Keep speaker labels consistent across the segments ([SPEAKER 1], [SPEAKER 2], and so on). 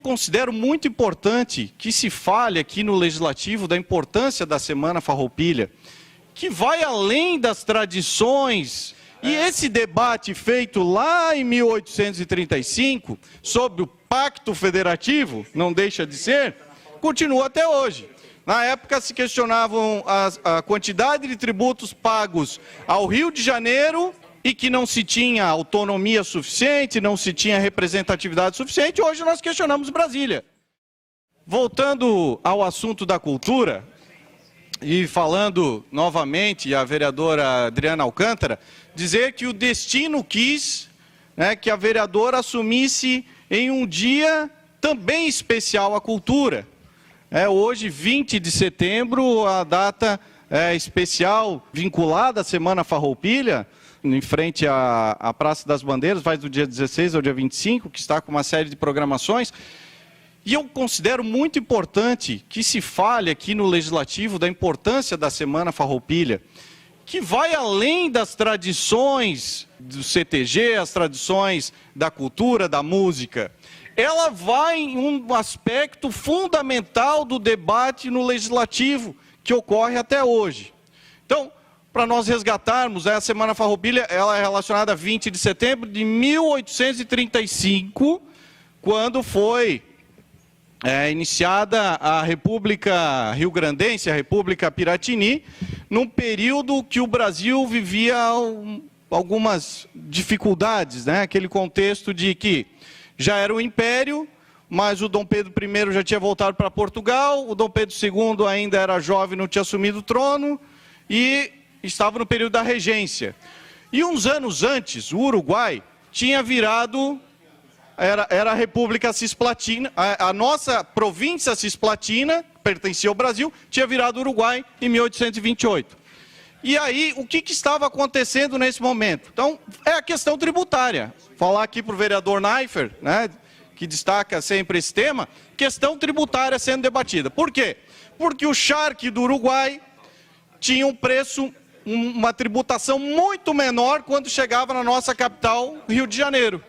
[SPEAKER 1] Considero muito importante que se fale aqui no Legislativo da importância da Semana Farroupilha, que vai além das tradições. E esse debate feito lá em 1835, sobre o Pacto Federativo, não deixa de ser, continua até hoje. Na época se questionavam a quantidade de tributos pagos ao Rio de Janeiro e que não se tinha autonomia suficiente, não se tinha representatividade suficiente. Hoje nós questionamos Brasília. Voltando ao assunto da cultura, e falando novamente a vereadora Adriana Alcântara, dizer que o destino quis, que a vereadora assumisse em um dia também especial à cultura. Hoje, 20 de setembro, a data especial vinculada à Semana Farroupilha, em frente à Praça das Bandeiras, vai do dia 16 ao dia 25, que está com uma série de programações. E eu considero muito importante que se fale aqui no Legislativo da importância da Semana Farroupilha, que vai além das tradições do CTG, as tradições da cultura, da música. Ela vai em um aspecto fundamental do debate no Legislativo, que ocorre até hoje. Então, para nós resgatarmos, a Semana Farroupilha, ela é relacionada a 20 de setembro de 1835, quando foi iniciada a República Rio-Grandense, a República Piratini, num período que o Brasil vivia algumas dificuldades, aquele contexto de que já era o Império, mas o Dom Pedro I já tinha voltado para Portugal, o Dom Pedro II ainda era jovem, não tinha assumido o trono, e estava no período da regência. E uns anos antes, o Uruguai tinha virado, era a República Cisplatina, a nossa província Cisplatina, pertencia ao Brasil, tinha virado Uruguai em 1828. E aí, o que estava acontecendo nesse momento? Então, é a questão tributária. Falar aqui para o vereador Naifer, que destaca sempre esse tema, questão tributária sendo debatida. Por quê? Porque o charque do Uruguai tinha um preço, uma tributação muito menor quando chegava na nossa capital, Rio de Janeiro.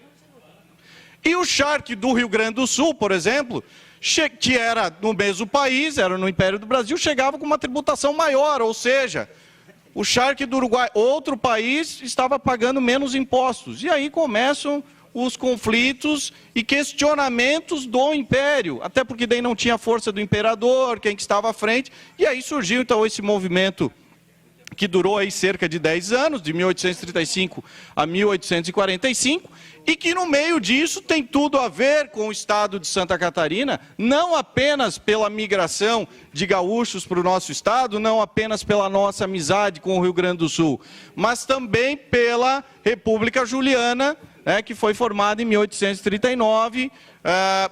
[SPEAKER 1] E o charque do Rio Grande do Sul, por exemplo, que era no mesmo país, era no Império do Brasil, chegava com uma tributação maior, ou seja, o charque do Uruguai, outro país, estava pagando menos impostos. E aí começam os conflitos e questionamentos do Império, até porque daí não tinha força do imperador, quem que estava à frente, e aí surgiu então esse movimento que durou aí cerca de 10 anos, de 1835 a 1845, e que no meio disso tem tudo a ver com o estado de Santa Catarina, não apenas pela migração de gaúchos para o nosso estado, não apenas pela nossa amizade com o Rio Grande do Sul, mas também pela República Juliana, que foi formada em 1839,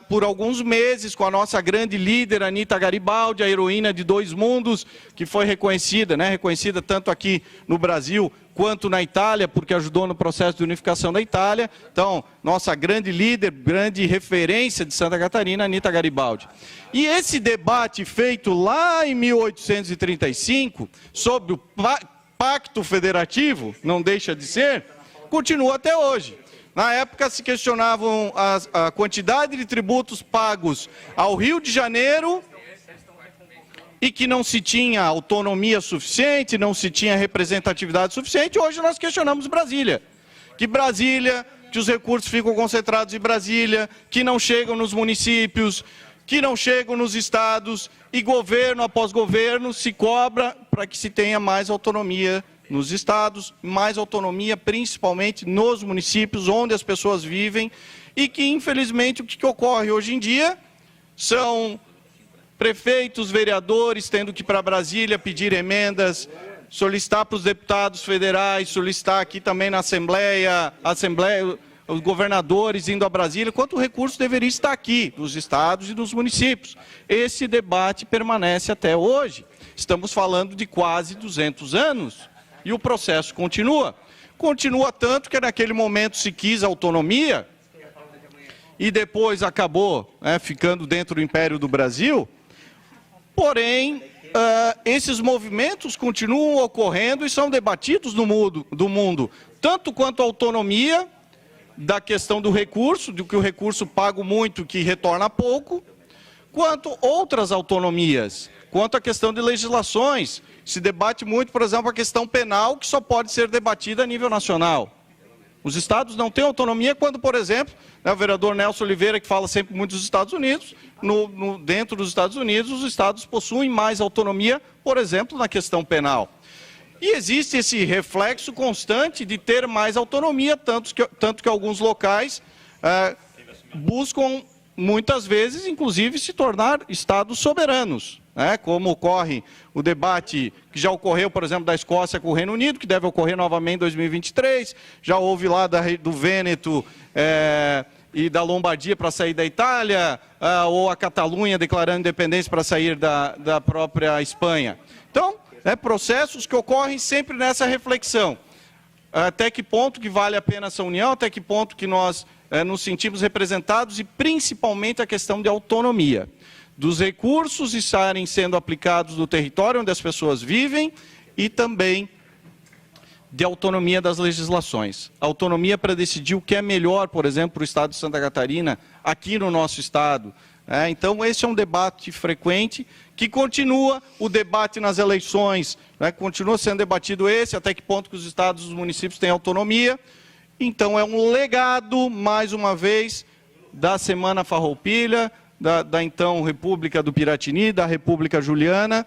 [SPEAKER 1] por alguns meses, com a nossa grande líder, Anita Garibaldi, a heroína de dois mundos, que foi reconhecida, reconhecida tanto aqui no Brasil quanto na Itália, porque ajudou no processo de unificação da Itália. Então, nossa grande líder, grande referência de Santa Catarina, Anita Garibaldi. E esse debate feito lá em 1835, sobre o Pacto Federativo, não deixa de ser, continua até hoje. Na época se questionavam a quantidade de tributos pagos ao Rio de Janeiro e que não se tinha autonomia suficiente, não se tinha representatividade suficiente. Hoje nós questionamos Brasília. Que os recursos ficam concentrados em Brasília, que não chegam nos municípios, que não chegam nos estados, e governo após governo se cobra para que se tenha mais autonomia nos estados, mais autonomia principalmente nos municípios onde as pessoas vivem, e que infelizmente o que ocorre hoje em dia são prefeitos, vereadores tendo que ir para Brasília pedir emendas, solicitar para os deputados federais, solicitar aqui também na Assembleia, os governadores indo a Brasília, quanto recurso deveria estar aqui, nos estados e nos municípios. Esse debate permanece até hoje. Estamos falando de quase 200 anos. E o processo continua. Continua tanto que naquele momento se quis autonomia e depois acabou ficando dentro do Império do Brasil. Porém, esses movimentos continuam ocorrendo e são debatidos no mundo, tanto quanto a autonomia da questão do recurso, de que o recurso pago muito, que retorna pouco, quanto outras autonomias, quanto a questão de legislações. Se debate muito, por exemplo, a questão penal, que só pode ser debatida a nível nacional. Os estados não têm autonomia quando, por exemplo, o vereador Nelson Oliveira, que fala sempre muito dos Estados Unidos, dentro dos Estados Unidos, os estados possuem mais autonomia, por exemplo, na questão penal. E existe esse reflexo constante de ter mais autonomia, tanto que alguns locais buscam, muitas vezes, inclusive, se tornar estados soberanos. Como ocorre o debate que já ocorreu, por exemplo, da Escócia com o Reino Unido, que deve ocorrer novamente em 2023, já houve lá do Vêneto e da Lombardia para sair da Itália, ou a Catalunha declarando independência para sair da própria Espanha. Então, processos que ocorrem sempre nessa reflexão. Até que ponto que vale a pena essa união, até que ponto que nós nos sentimos representados e principalmente a questão de autonomia. Dos recursos estarem sendo aplicados no território onde as pessoas vivem e também de autonomia das legislações. Autonomia para decidir o que é melhor, por exemplo, para o estado de Santa Catarina, aqui no nosso estado. Então, esse é um debate frequente que continua, o debate nas eleições, continua sendo debatido até que ponto que os estados e os municípios têm autonomia. Então, é um legado, mais uma vez, da Semana Farroupilha, da então República do Piratini, da República Juliana,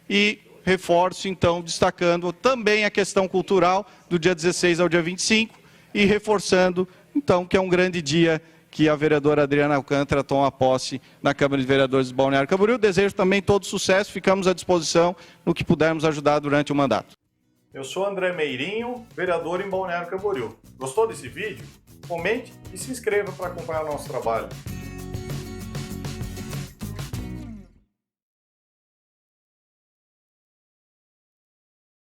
[SPEAKER 1] e reforço, então, destacando também a questão cultural do dia 16 ao dia 25, e reforçando, então, que é um grande dia que a vereadora Adriana Alcântara toma posse na Câmara de Vereadores de Balneário Camboriú. Desejo também todo sucesso, ficamos à disposição no que pudermos ajudar durante o mandato.
[SPEAKER 2] Eu sou André Meirinho, vereador em Balneário Camboriú. Gostou desse vídeo? Comente e se inscreva para acompanhar o nosso trabalho.